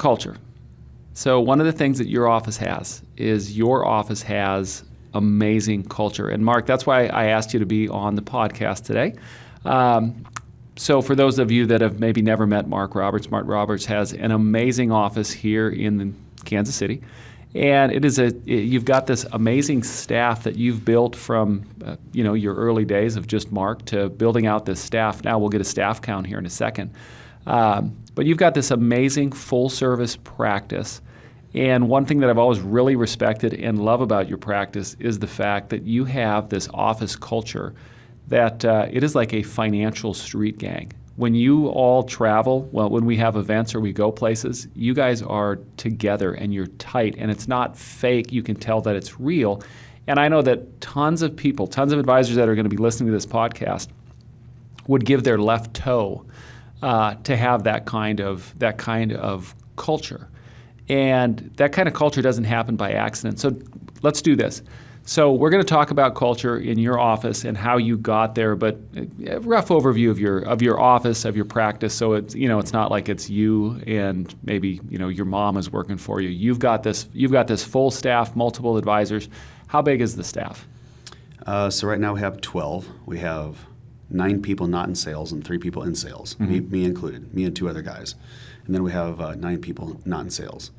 culture. So one of the things that your office has is your office has amazing culture. And Mark, that's why I asked you to be on the podcast today. So for those of you that have maybe never met Mark Roberts has an amazing office here in Kansas City. And you've got this amazing staff that you've built from your early days of just Mark to building out this staff. Now we'll get a staff count here in a second. But you've got this amazing full-service practice. And one thing that I've always really respected and love about your practice is the fact that you have this office culture that it is like a financial street gang. When you all travel, when we have events or we go places, you guys are together and you're tight and it's not fake. You can tell that it's real. And I know that tons of advisors that are going to be listening to this podcast would give their left toe to have that kind of culture. And that kind of culture doesn't happen by accident. So let's do this. So we're going to talk about culture in your office and how you got there, but a rough overview of your office, of your practice. So it's not like it's you and maybe your mom is working for you. You've got this full staff, multiple advisors. How big is the staff? So right now we have 12. We have 9 people not in sales and 3 people in sales, me included, me and 2 other guys. And then we have 9 people not in sales.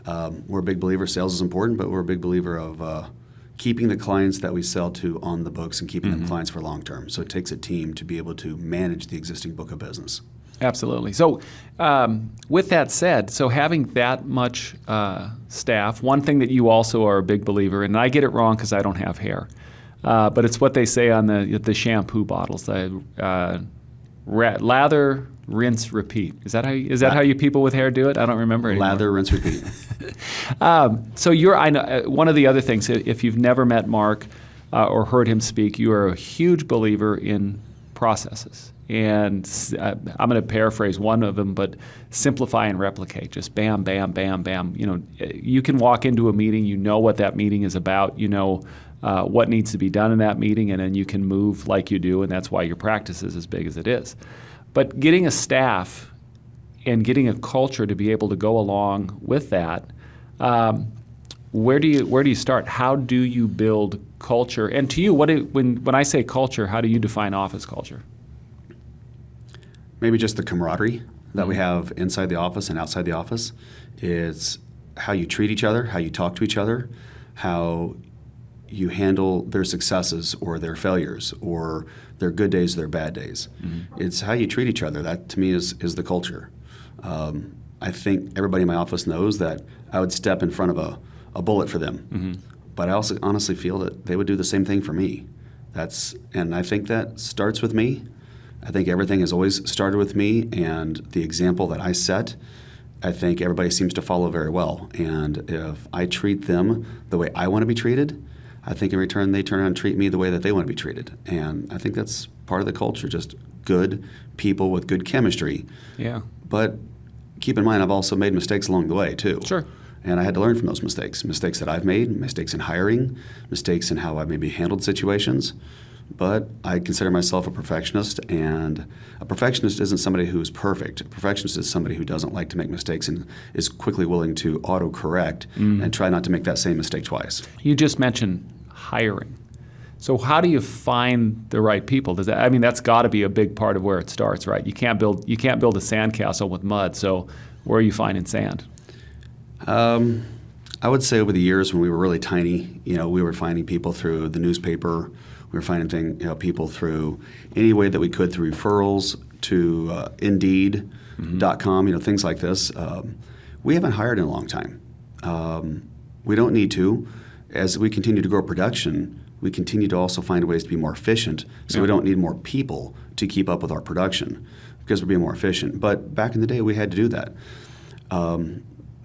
We're a big believer sales is important, but we're a big believer of keeping the clients that we sell to on the books and keeping them clients for long term. So it takes a team to be able to manage the existing book of business. Absolutely. So with that said, so having that much staff, one thing that you also are a big believer in, and I get it wrong because I don't have hair, but it's what they say on the shampoo bottles, lather, rinse, repeat. Is that how you people with hair do it? I don't remember anymore. Lather, rinse, repeat. So I know one of the other things, if you've never met Mark or heard him speak, you are a huge believer in processes. And I'm going to paraphrase one of them, but simplify and replicate. Just bam, bam, bam, bam. You can walk into a meeting, you know what that meeting is about, what needs to be done in that meeting, and then you can move like you do, and that's why your practice is as big as it is. But getting a staff and getting a culture to be able to go along with that, where do you start? How do you build culture? And to you, when I say culture, how do you define office culture? Maybe just the camaraderie that we have inside the office and outside the office. It's how you treat each other, how you talk to each other, how you handle their successes or their failures or their good days or their bad days. It's how you treat each other. That, to me, is the culture. I think everybody in my office knows that I would step in front of a bullet for them. But I also honestly feel that they would do the same thing for me. And I think that starts with me. I think everything has always started with me, and the example that I set, I think everybody seems to follow very well. And if I treat them the way I want to be treated, I think in return they turn around and treat me the way that they want to be treated. And I think that's part of the culture, just good people with good chemistry. Yeah. But keep in mind, I've also made mistakes along the way, too. Sure. And I had to learn from those mistakes that I've made, mistakes in hiring, mistakes in how I maybe handled situations. But I consider myself a perfectionist, and a perfectionist isn't somebody who is perfect. A perfectionist is somebody who doesn't like to make mistakes and is quickly willing to auto-correct and try not to make that same mistake twice. You just mentioned hiring. So how do you find the right people? That's got to be a big part of where it starts, right? You can't build a sandcastle with mud. So where are you finding sand? I would say over the years when we were really tiny, we were finding people through the newspaper. We were finding people through any way that we could, through referrals to Indeed.com, things like this. We haven't hired in a long time. We don't need to. As we continue to grow production, we continue to also find ways to be more efficient, so we don't need more people to keep up with our production because we're being more efficient. But back in the day, we had to do that.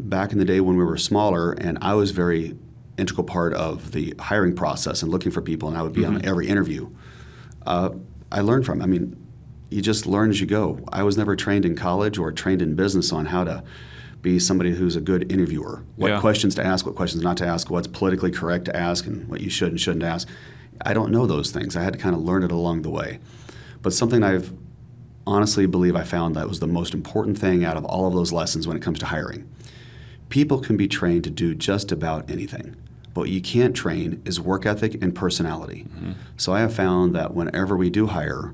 Back in the day when we were smaller, and I was very integral part of the hiring process and looking for people, and I would be on every interview. I learned from it. You just learn as you go. I was never trained in college or trained in business on how to be somebody who's a good interviewer, what questions to ask, what questions not to ask, what's politically correct to ask, and what you should and shouldn't ask. I don't know those things. I had to kind of learn it along the way. But something I've honestly believe I found that was the most important thing out of all of those lessons when it comes to hiring. People can be trained to do just about anything. But what you can't train is work ethic and personality. So I have found that whenever we do hire,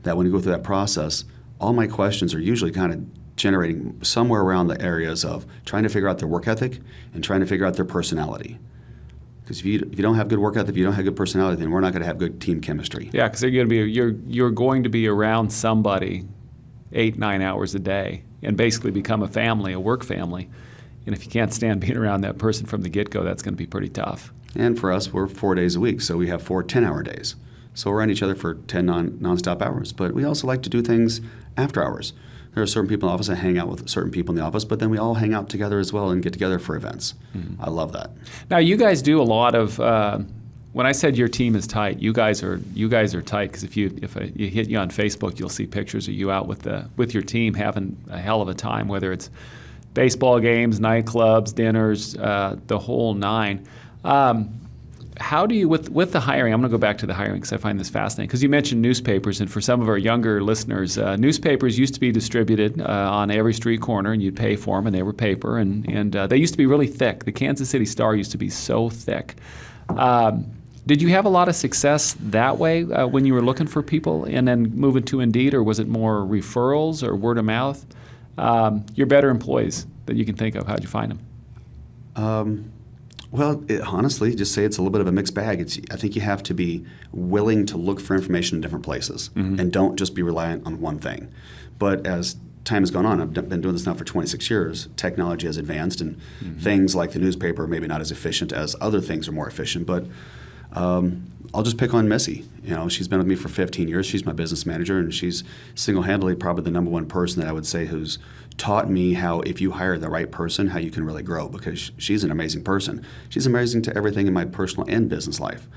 that when we go through that process, all my questions are usually kind of generating somewhere around the areas of trying to figure out their work ethic and trying to figure out their personality. Because if you don't have good work ethic, if you don't have good personality, then we're not going to have good team chemistry. Yeah, because you're going to be around somebody 8-9 hours a day and basically become a family, a work family. And if you can't stand being around that person from the get-go, that's going to be pretty tough. And for us, we're 4 days a week, so we have 4 10-hour days. So we're around each other for 10 non-stop hours. But we also like to do things after hours. There are certain people in the office that hang out with certain people in the office, but then we all hang out together as well and get together for events. I love that. Now, you guys do a lot of. When I said your team is tight, you guys are tight, because if you hit you on Facebook, you'll see pictures of you out with your team having a hell of a time, whether it's baseball games, nightclubs, dinners, the whole nine. How do you, with the hiring, I'm going to go back to the hiring because I find this fascinating, because you mentioned newspapers, and for some of our younger listeners, newspapers used to be distributed on every street corner, and you'd pay for them, and they were paper, and they used to be really thick. The Kansas City Star used to be so thick. Did you have a lot of success that way when you were looking for people and then moving to Indeed, or was it more referrals or word of mouth? Your better employees that you can think of, how'd you find them? Well, honestly, just say it's a little bit of a mixed bag. I think you have to be willing to look for information in different places and don't just be reliant on one thing. But as time has gone on, I've been doing this now for 26 years, technology has advanced, and things like the newspaper are maybe not as efficient as other things are more efficient. But I'll just pick on Missy. She's been with me for 15 years. She's my business manager, and she's single-handedly probably the number one person that I would say who's taught me how, if you hire the right person, how you can really grow, because she's an amazing person. She's amazing to everything in my personal and business life.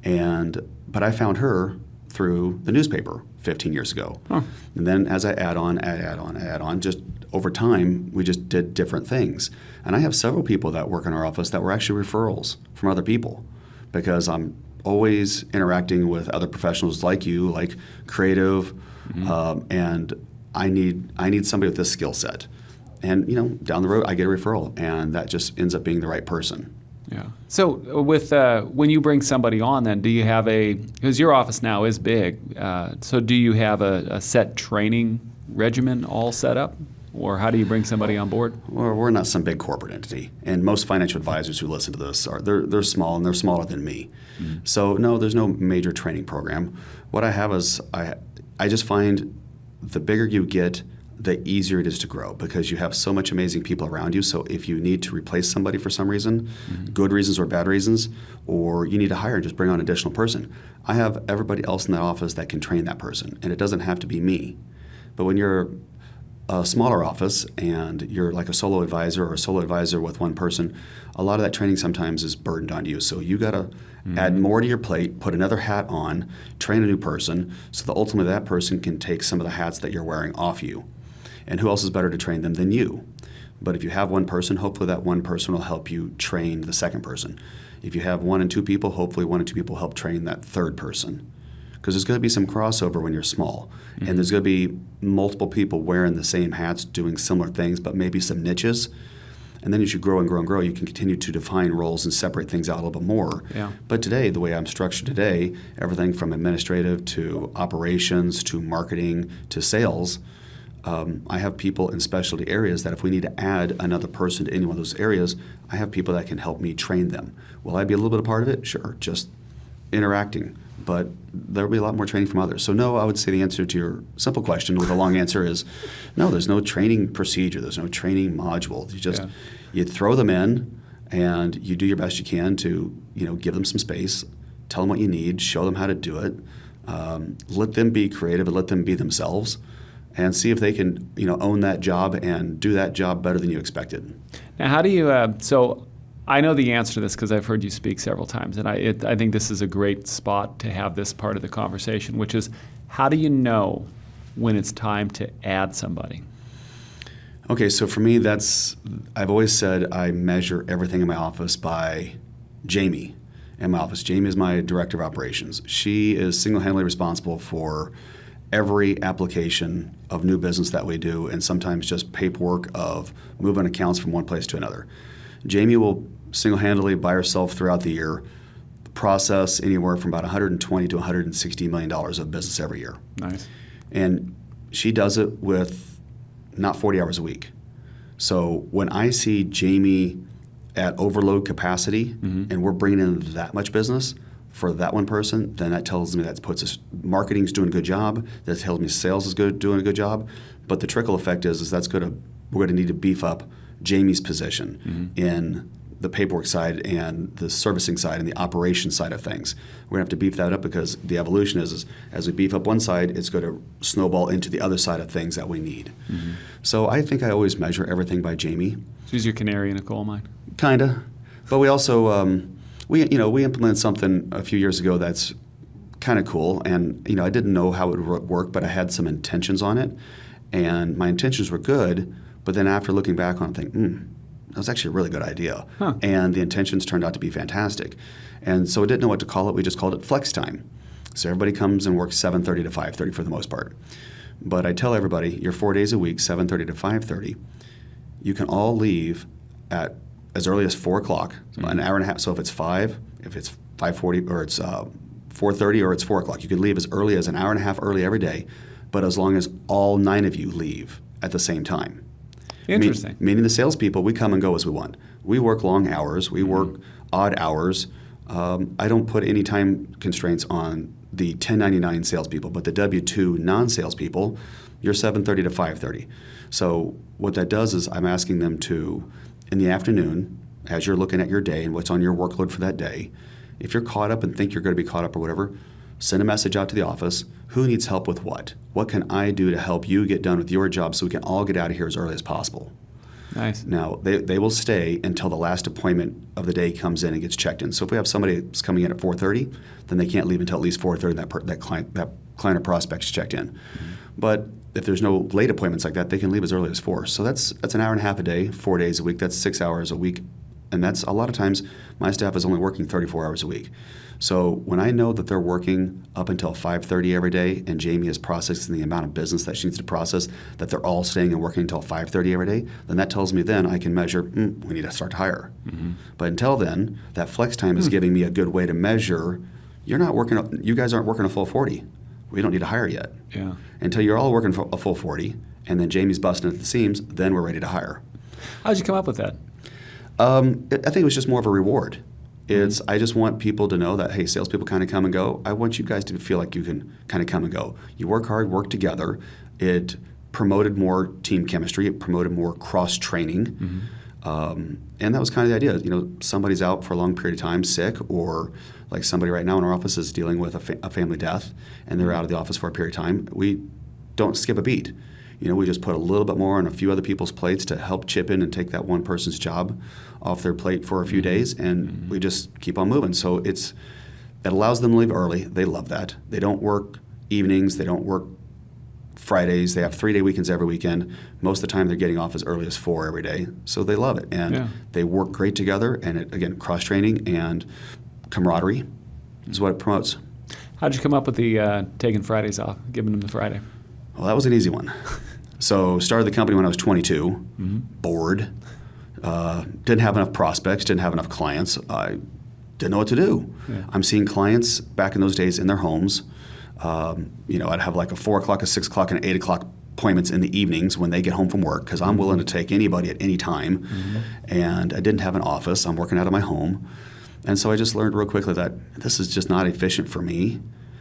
But I found her through the newspaper 15 years ago. Huh. And then as I add on, just over time, we just did different things. And I have several people that work in our office that were actually referrals from other people, because I'm always interacting with other professionals like you, like creative, and I need somebody with this skill set. And down the road, I get a referral, and that just ends up being the right person. Yeah. So with when you bring somebody on, then do you have because your office now is big, so do you have a set training regimen all set up? Or how do you bring somebody on board? Well, we're not some big corporate entity, and most financial advisors who listen to this they're small, and they're smaller than me. So no, there's no major training program. What I have is I just find the bigger you get, the easier it is to grow, because you have so much amazing people around you. So if you need to replace somebody for some reason, good reasons or bad reasons, or you need to hire and just bring on an additional person, I have everybody else in that office that can train that person, and it doesn't have to be me. But when you're a smaller office and you're like a solo advisor or a solo advisor with one person, a lot of that training sometimes is burdened on you. So you got to add more to your plate, put another hat on, train a new person, so that ultimately that person can take some of the hats that you're wearing off you. And who else is better to train them than you? But if you have one person, hopefully that one person will help you train the second person. If you have 1 and 2 people, hopefully 1 and 2 people help train that third person. Because there's going to be some crossover when you're small. And there's going to be multiple people wearing the same hats, doing similar things, but maybe some niches. And then as you grow and grow and grow, you can continue to define roles and separate things out a little bit more. Yeah. But today, the way I'm structured today, everything from administrative to operations to marketing to sales, I have people in specialty areas that if we need to add another person to any one of those areas, I have people that can help me train them. Will I be a little bit a part of it? Sure, just interacting. But there'll be a lot more training from others. So no, I would say the answer to your simple question with a long answer is no, there's no training procedure. There's no training module. You throw them in and you do your best you can to give them some space, tell them what you need, show them how to do it, let them be creative and let them be themselves, and see if they can own that job and do that job better than you expected. Now, how do you so I know the answer to this because I've heard you speak several times, and I think this is a great spot to have this part of the conversation, which is, how do you know when it's time to add somebody? Okay, so for me, I've always said I measure everything in my office by Jamie in my office. Jamie is my director of operations. She is single-handedly responsible for every application of new business that we do, and sometimes just paperwork of moving accounts from one place to another. Jamie will single-handedly by herself throughout the year process anywhere from about $120 to $160 million of business every year. Nice. And she does it with not 40 hours a week. So when I see Jamie at overload capacity and we're bringing in that much business for that one person, then that tells me that puts us, marketing's doing a good job. That tells me sales is doing a good job. But the trickle effect is we're going to need to beef up Jamie's position in the paperwork side and the servicing side and the operation side of things. We're going to have to beef that up because the evolution is as we beef up one side, it's going to snowball into the other side of things that we need. So I think I always measure everything by Jamie. She's your canary in a coal mine. Kinda, but we also we implemented something a few years ago that's kind of cool, and I didn't know how it would work, but I had some intentions on it, and my intentions were good. But then after looking back on it, I think, that was actually a really good idea, and the intentions turned out to be fantastic. And so we didn't know what to call it. We just called it flex time. So everybody comes and works 7:30 to 5:30 for the most part. But I tell everybody, you're 4 days a week, 7:30 to 5:30. You can all leave at as early as 4 o'clock, so an hour and a half. So if it's 5, if it's 5:40, or it's 4:30, or it's 4 o'clock, you can leave as early as an hour and a half early every day, but as long as all 9 of you leave at the same time. Interesting. Meaning the salespeople, we come and go as we want. We work long hours. We work odd hours. I don't put any time constraints on the 1099 salespeople, but the W-2 non-salespeople, you're 7:30 to 5:30. So what that does is I'm asking them to, in the afternoon, as you're looking at your day and what's on your workload for that day, if you're caught up and think you're going to be caught up or whatever, send a message out to the office. Who needs help with what? What can I do to help you get done with your job so we can all get out of here as early as possible? Nice. Now, they will stay until the last appointment of the day comes in and gets checked in. So if we have somebody that's coming in at 4:30, then they can't leave until at least 4:30 that client or prospect's checked in. But if there's no late appointments like that, they can leave as early as 4. So that's an hour and a half a day, 4 days a week. That's 6 hours a week. And that's a lot of times my staff is only working 34 hours a week. So when I know that they're working up until 5:30 every day and Jamie is processing the amount of business that she needs to process, that they're all staying and working until 5:30 every day, then that tells me then I can measure, we need to start to hire. But until then, that flex time is giving me a good way to measure, you guys aren't working a full 40. We don't need to hire yet. Yeah. Until you're all working for a full 40 and then Jamie's busting at the seams, then we're ready to hire. How'd you come up with that? I think it was just more of a reward. I just want people to know that, hey, salespeople kind of come and go. I want you guys to feel like you can kind of come and go. You work hard, work together. It promoted more team chemistry. It promoted more cross-training. And that was kind of the idea. Somebody's out for a long period of time, sick, or like somebody right now in our office is dealing with a family death, and they're out of the office for a period of time. We don't skip a beat. We just put a little bit more on a few other people's plates to help chip in and take that one person's job off their plate for a few days, and we just keep on moving. So it allows them to leave early. They love that. They don't work evenings. They don't work Fridays. They have 3-day weekends every weekend. Most of the time they're getting off as early as 4 every day. So they love it. And they work great together, and again, cross-training and camaraderie is what it promotes. How'd you come up with the taking Fridays off, giving them the Friday? Well, that was an easy one. So started the company when I was 22, bored, didn't have enough prospects, didn't have enough clients. I didn't know what to do. Yeah. I'm seeing clients back in those days in their homes. I'd have like a 4 o'clock, a 6 o'clock, and an 8 o'clock appointments in the evenings when they get home from work because I'm willing to take anybody at any time. And I didn't have an office. I'm working out of my home. And so I just learned real quickly that this is just not efficient for me.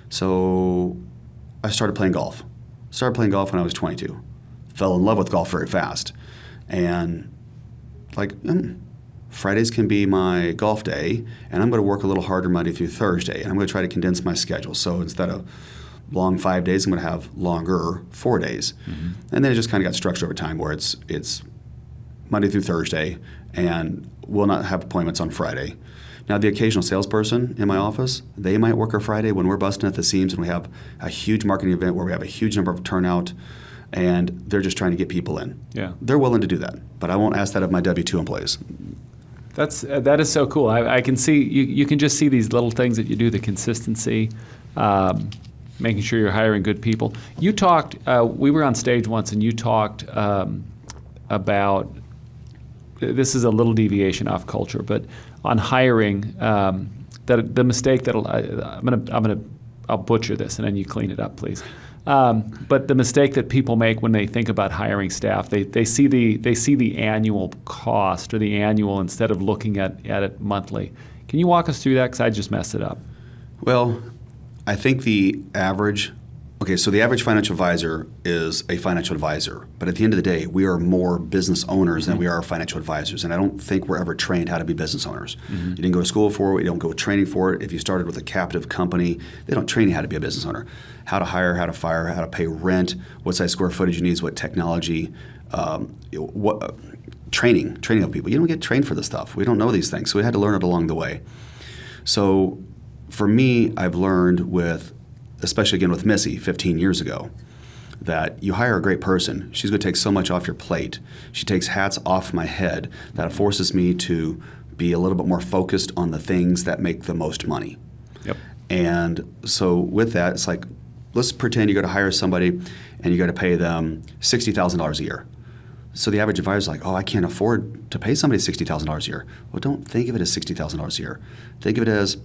So I started playing golf. Started playing golf when I was 22. Fell in love with golf very fast. And Fridays can be my golf day, and I'm going to work a little harder Monday through Thursday, and I'm going to try to condense my schedule. So instead of long 5 days, I'm going to have longer 4 days. And then it just kind of got structured over time where it's Monday through Thursday, and we'll not have appointments on Friday. Now, the occasional salesperson in my office, they might work a Friday when we're busting at the seams and we have a huge marketing event where we have a huge number of turnout, and they're just trying to get people in. Yeah, they're willing to do that, but I won't ask that of my W-2 employees. That is so cool. I can see you can just see these little things that you do, the consistency. making sure you're hiring good people. You talked, we were on stage once and you talked about, this is a little deviation off culture, but on hiring, that the mistake that I'll butcher this and then you clean it up, please. But the mistake that people make when they think about hiring staff, they see the annual cost or the annual instead of looking at it monthly. Can you walk us through that? Because I just messed it up. Well, I think the average financial advisor is a financial advisor. But at the end of the day, we are more business owners than we are financial advisors. And I don't think we're ever trained how to be business owners. You didn't go to school for it. You don't go training for it. If you started with a captive company, they don't train you how to be a business owner. How to hire, how to fire, how to pay rent, what size square footage you need, what technology, training of people. You don't get trained for this stuff. We don't know these things. So we had to learn it along the way. So for me, I've learned especially again with Missy 15 years ago, that you hire a great person. She's going to take so much off your plate. She takes hats off my head that forces me to be a little bit more focused on the things that make the most money. Yep. And so with that, it's like, let's pretend you're going to hire somebody and you're going to pay them $60,000 a year. So the average advisor is like, oh, I can't afford to pay somebody $60,000 a year. Well, don't think of it as $60,000 a year. Think of it as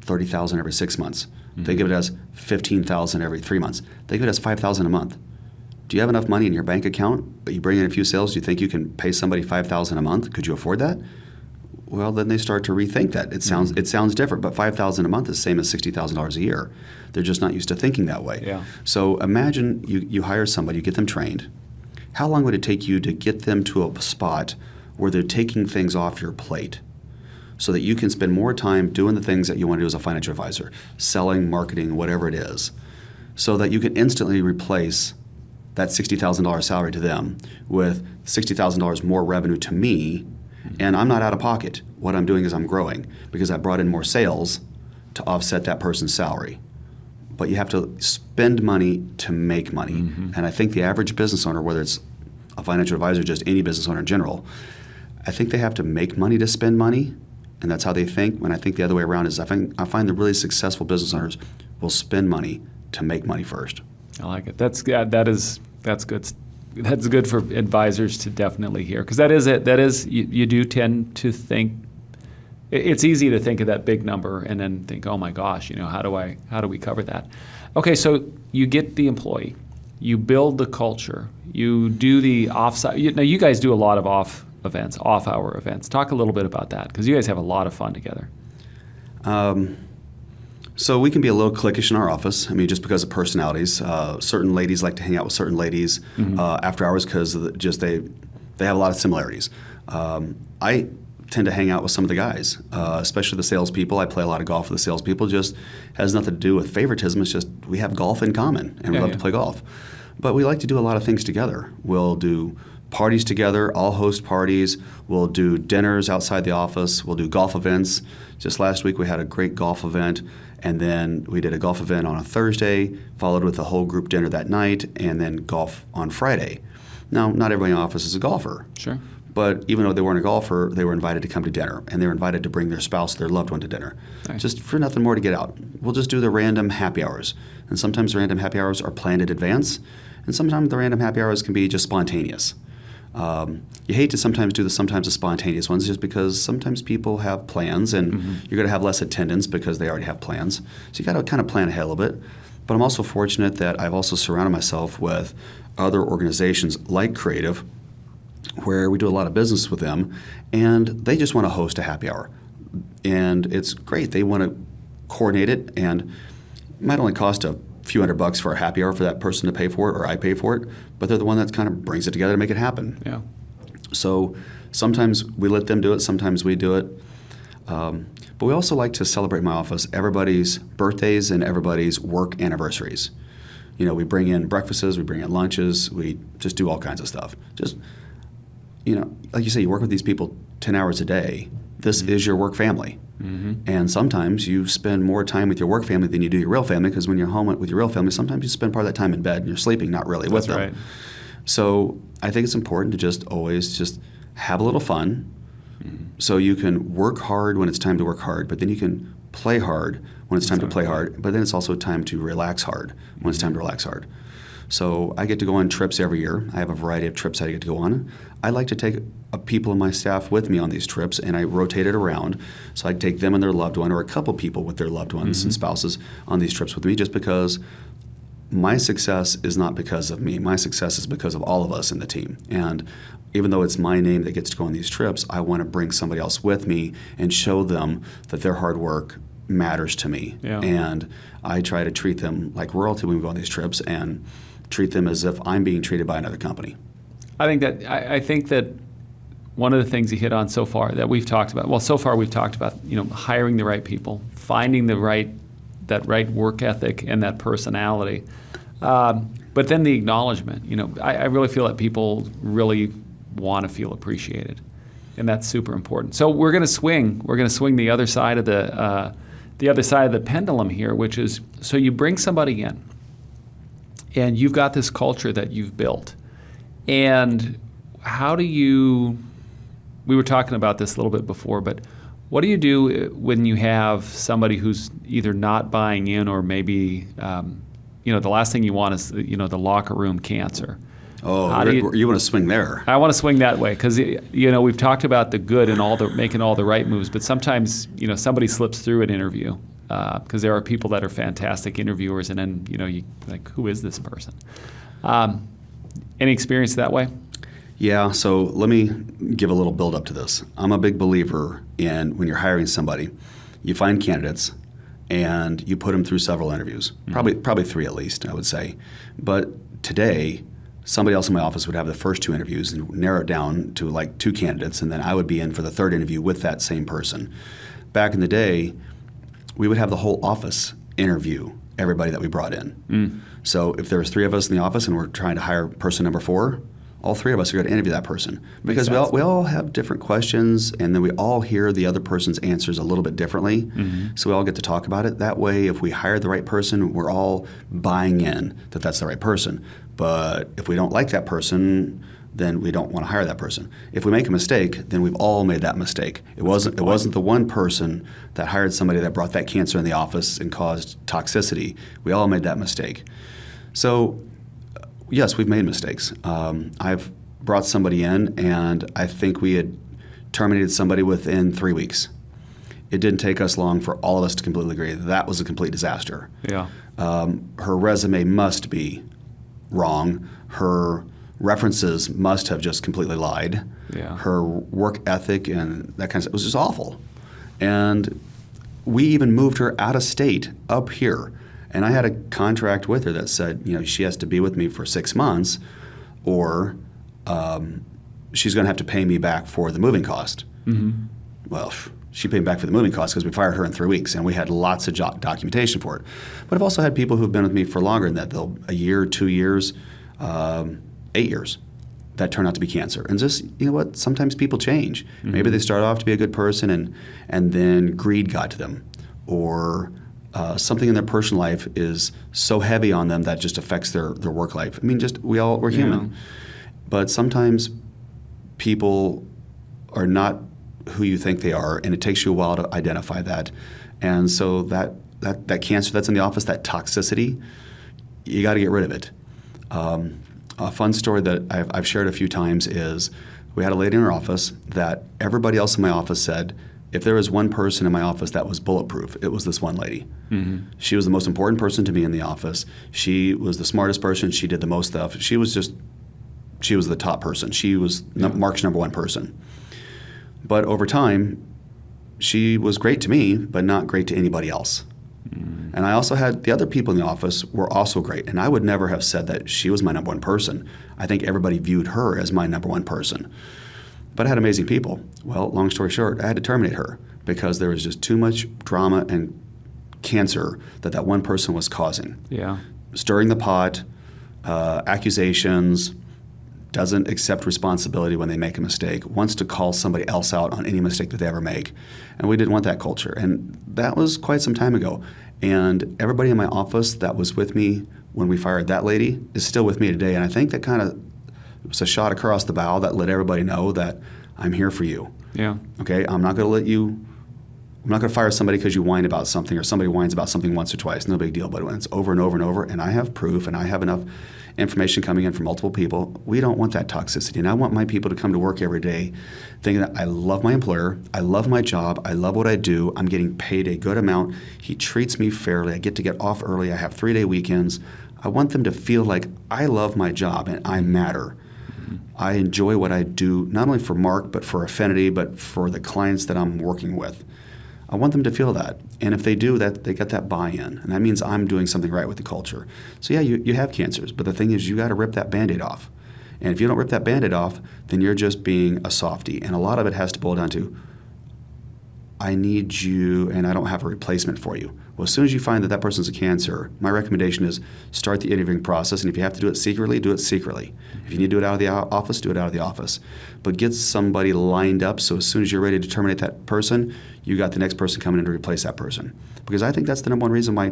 $30,000 every 6 months. Think of it as $15,000 every 3 months. Think of it as $5,000 a month. Do you have enough money in your bank account, but you bring in a few sales? Do you think you can pay somebody $5,000 a month? Could you afford that? Well, then they start to rethink that. It sounds different, but $5,000 a month is the same as $60,000 a year. They're just not used to thinking that way. Yeah. So imagine you hire somebody, you get them trained. How long would it take you to get them to a spot where they're taking things off your plate, so that you can spend more time doing the things that you want to do as a financial advisor, selling, marketing, whatever it is, so that you can instantly replace that $60,000 salary to them with $60,000 more revenue to me, and I'm not out of pocket. What I'm doing is I'm growing because I brought in more sales to offset that person's salary. But you have to spend money to make money. And I think the average business owner, whether it's a financial advisor, just any business owner in general, I think they have to make money to spend money. And that's how they think. When I think the other way around is I find the really successful business owners will spend money to make money first. I like it. That's good. That's good for advisors to definitely hear, because that is it. That is, you do tend to think. It's easy to think of that big number and then think, oh my gosh, how do we cover that? Okay, so you get the employee, you build the culture, you do the offsite. Now you guys do a lot of off-hour events. Talk a little bit about that, because you guys have a lot of fun together. So we can be a little cliquish in our office. I mean, just because of personalities. Certain ladies like to hang out with certain ladies after hours because they have a lot of similarities. I tend to hang out with some of the guys, especially the salespeople. I play a lot of golf with the salespeople. Just has nothing to do with favoritism. It's just we have golf in common, and we love to play golf. But we like to do a lot of things together. We'll do parties together. I'll host parties. We'll do dinners outside the office. We'll do golf events. Just last week we had a great golf event, and then we did a golf event on a Thursday, followed with a whole group dinner that night, and then golf on Friday. Now, not everybody in the office is a golfer. Sure. But even though they weren't a golfer, they were invited to come to dinner, and they were invited to bring their spouse, their loved one to dinner, just for nothing more to get out. We'll just do the random happy hours. And sometimes the random happy hours are planned in advance, and sometimes the random happy hours can be just spontaneous. You hate to sometimes do sometimes the spontaneous ones, just because sometimes people have plans, and you're going to have less attendance because they already have plans. So you got to kind of plan ahead a little bit. But I'm also fortunate that I've also surrounded myself with other organizations like Creative, where we do a lot of business with them, and they just want to host a happy hour. And it's great. They want to coordinate it, and it might only cost a few $100 for a happy hour for that person to pay for it, or I pay for it, but they're the one that kind of brings it together to make it happen. Yeah. So sometimes we let them do it, sometimes we do it. But we also like to celebrate in my office everybody's birthdays and everybody's work anniversaries. We bring in breakfasts, we bring in lunches, we just do all kinds of stuff. Just, like you say, you work with these people 10 hours a day. This is your work family. And sometimes you spend more time with your work family than you do your real family, because when you're home with your real family, sometimes you spend part of that time in bed and you're sleeping, not really with them. Right. So I think it's important to just always just have a little fun, so you can work hard when it's time to work hard, but then you can play hard when it's time to play hard, but then it's also time to relax hard when it's time to relax hard. So I get to go on trips every year. I have a variety of trips I get to go on. I like to take people in my staff with me on these trips, and I rotate it around. So I take them and their loved one, or a couple people with their loved ones and spouses on these trips with me, just because my success is not because of me. My success is because of all of us in the team. And even though it's my name that gets to go on these trips, I want to bring somebody else with me and show them that their hard work matters to me. Yeah. And I try to treat them like royalty when we go on these trips, and treat them as if I'm being treated by another company. I think that one of the things you hit on so far that we've talked about. Well, so far we've talked about hiring the right people, finding that right work ethic and that personality, but then the acknowledgement. I really feel that people really want to feel appreciated, and that's super important. So we're going to swing the other side of the pendulum here, which is, so you bring somebody in, and you've got this culture that you've built. And how do you, we were talking about this a little bit before, but what do you do when you have somebody who's either not buying in, or maybe, the last thing you want is, the locker room cancer? Oh, you want to swing there. I want to swing that way because, we've talked about the good and making all the right moves, but sometimes, somebody slips through an interview. Because there are people that are fantastic interviewers, and then you like, who is this person? Any experience that way? Yeah. So let me give a little build up to this. I'm a big believer in, when you're hiring somebody, you find candidates and you put them through several interviews, probably 3 at least, I would say. But today, somebody else in my office would have the first 2 interviews and narrow it down to like 2 candidates, and then I would be in for the 3rd interview with that same person. Back in the day, we would have the whole office interview everybody that we brought in. So if there was 3 of us in the office and we're trying to hire person number 4, all 3 of us are going to interview that person, because we all have different questions, and then we all hear the other person's answers a little bit differently. So we all get to talk about it. That way, if we hire the right person, we're all buying in that that's the right person. But if we don't like that person, then we don't want to hire that person. If we make a mistake, then we've all made that mistake. It wasn't the one person that hired somebody that brought that cancer in the office and caused toxicity. We all made that mistake. So yes, we've made mistakes. I've brought somebody in, and I think we had terminated somebody within 3 weeks. It didn't take us long for all of us to completely agree that was a complete disaster. Yeah. Her resume must be wrong. Her references must have just completely lied. Yeah. Her work ethic and that kind of stuff was just awful. And we even moved her out of state up here. And I had a contract with her that said, she has to be with me for 6 months, or she's going to have to pay me back for the moving cost. Well, she paid me back for the moving cost because we fired her in 3 weeks, and we had lots of documentation for it. But I've also had people who've been with me for longer than that, a year, 2 years, 8 years, that turned out to be cancer. And just, sometimes people change. Maybe they start off to be a good person, and then greed got to them, or something in their personal life is so heavy on them that just affects their work life. I mean, we're human. But sometimes people are not who you think they are, and it takes you a while to identify that. And so that cancer that's in the office, that toxicity, you got to get rid of it. A fun story that I've shared a few times is, we had a lady in our office that everybody else in my office said, if there was one person in my office that was bulletproof, it was this one lady. She was the most important person to me in the office. She was the smartest person. She did the most stuff. She was the top person. She was Mark's number 1 person. But over time, she was great to me, but not great to anybody else. And I also had the other people in the office were also great. And I would never have said that she was my number 1 person. I think everybody viewed her as my number 1 person. But I had amazing people. Well, long story short, I had to terminate her because there was just too much drama and cancer that one person was causing. Yeah. Stirring the pot, accusations, doesn't accept responsibility when they make a mistake, wants to call somebody else out on any mistake that they ever make. And we didn't want that culture. And that was quite some time ago. And everybody in my office that was with me when we fired that lady is still with me today. And I think that kind of was a shot across the bow that let everybody know that I'm here for you. Yeah. Okay, I'm not going to let you I'm not going to fire somebody because you whine about something or somebody whines about something once or twice. No big deal. But when it's over and over and over, and I have proof and I have enough information coming in from multiple people, we don't want that toxicity. And I want my people to come to work every day thinking that I love my employer, I love my job, I love what I do, I'm getting paid a good amount, he treats me fairly, I get to get off early, I have 3-day weekends. I want them to feel like I love my job and I matter. I enjoy what I do, not only for Mark, but for Affinity, but for the clients that I'm working with. I want them to feel that. And if they do that, they get that buy-in. And that means I'm doing something right with the culture. So yeah, you have cancers, but the thing is you got to rip that Band-Aid off. And if you don't rip that Band-Aid off, then you're just being a softie. And a lot of it has to boil down to, I need you and I don't have a replacement for you. Well, as soon as you find that that person's a cancer, my recommendation is start the interviewing process. And if you have to do it secretly, do it secretly. If you need to do it out of the office, do it out of the office. But get somebody lined up so as soon as you're ready to terminate that person, you got the next person coming in to replace that person. Because I think that's the number one reason why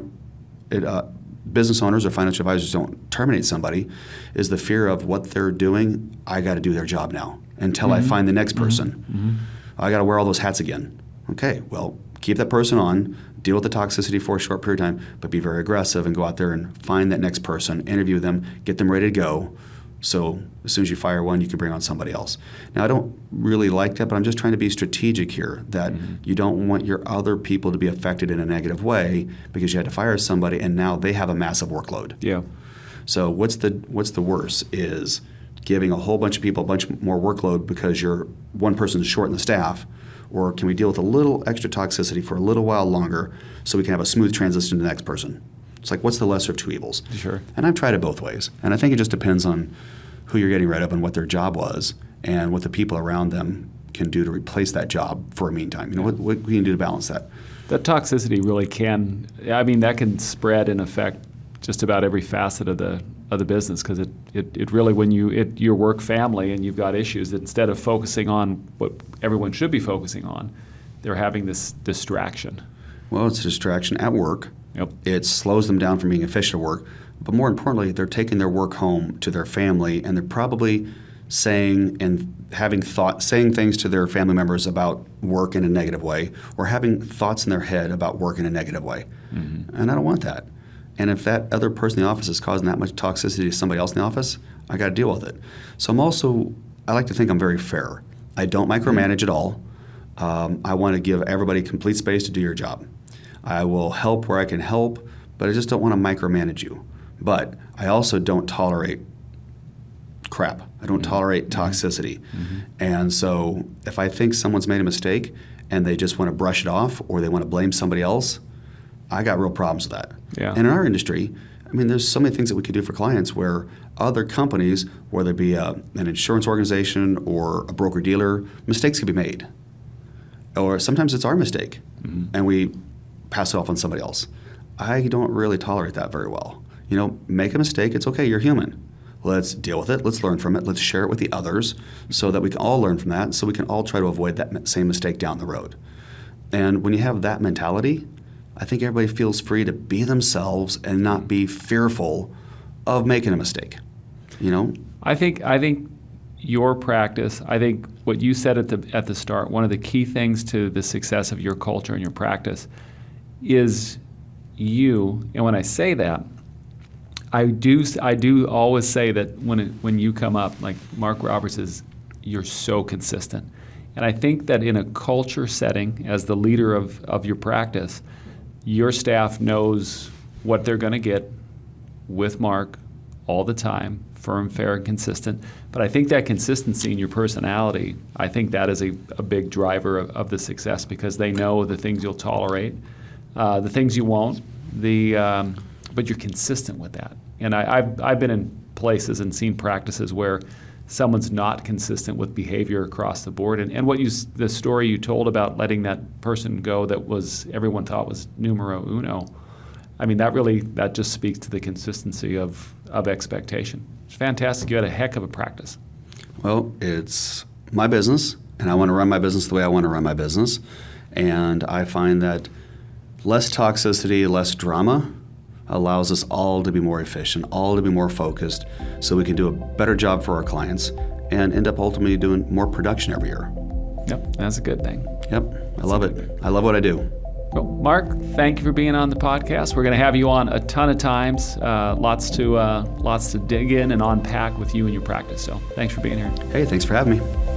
business owners or financial advisors don't terminate somebody is the fear of what they're doing. I got to do their job now until I find the next person. I got to wear all those hats again. Okay, well, keep that person on, deal with the toxicity for a short period of time, but be very aggressive and go out there and find that next person, interview them, get them ready to go. So as soon as you fire one, you can bring on somebody else. Now, I don't really like that, but I'm just trying to be strategic here, that you don't want your other people to be affected in a negative way because you had to fire somebody and now they have a massive workload. Yeah. So what's the worst is giving a whole bunch of people a bunch more workload because you're one person's short in the staff, or can we deal with a little extra toxicity for a little while longer so we can have a smooth transition to the next person? It's like, what's the lesser of two evils? Sure. And I've tried it both ways. And I think it just depends on who you're getting rid of and what their job was and what the people around them can do to replace that job for a meantime. You know, what can you do to balance that? That toxicity really can, that can spread and affect just about every facet of the business, because it really, when your work family and you've got issues, instead of focusing on what everyone should be focusing on, they're having this distraction. Well, it's a distraction at work. Yep. It slows them down from being efficient at work. But more importantly, they're taking their work home to their family, and they're probably saying things to their family members about work in a negative way, or having thoughts in their head about work in a negative way. And I don't want that. And if that other person in the office is causing that much toxicity to somebody else in the office, I got to deal with it. So I like to think I'm very fair. I don't micromanage at all. I want to give everybody complete space to do your job. I will help where I can help, but I just don't want to micromanage you. But I also don't tolerate crap. I don't tolerate toxicity. And so if I think someone's made a mistake and they just want to brush it off or they want to blame somebody else, I got real problems with that. Yeah. And in our industry, there's so many things that we could do for clients where other companies, whether it be an insurance organization or a broker-dealer, mistakes can be made. Or sometimes it's our mistake, and we pass it off on somebody else. I don't really tolerate that very well. Make a mistake, it's okay, you're human. Let's deal with it, let's learn from it, let's share it with the others so that we can all learn from that, so we can all try to avoid that same mistake down the road. And when you have that mentality, I think everybody feels free to be themselves and not be fearful of making a mistake. I think your practice, I think what you said at the start, one of the key things to the success of your culture and your practice is you. And when I say that, I do always say that when you come up, like Mark Roberts is, you're so consistent. And I think that in a culture setting, as the leader of your practice, your staff knows what they're going to get with Mark all the time, firm, fair, and consistent. But I think that consistency in your personality, I think that is a big driver of the success, because they know the things you'll tolerate, the things you won't, but you're consistent with that. And I've been in places and seen practices where someone's not consistent with behavior across the board. And the story you told about letting that person go that everyone thought was numero uno, that just speaks to the consistency of expectation. It's fantastic. You had a heck of a practice. Well, it's my business, and I want to run my business the way I want to run my business. And I find that less toxicity, less drama allows us all to be more efficient, all to be more focused, so we can do a better job for our clients and end up ultimately doing more production every year. Yep, that's a good thing. Yep, I love it. I love what I do. Well, Mark, thank you for being on the podcast. We're going to have you on a ton of times. Lots to dig in and unpack with you and your practice. So thanks for being here. Hey, thanks for having me.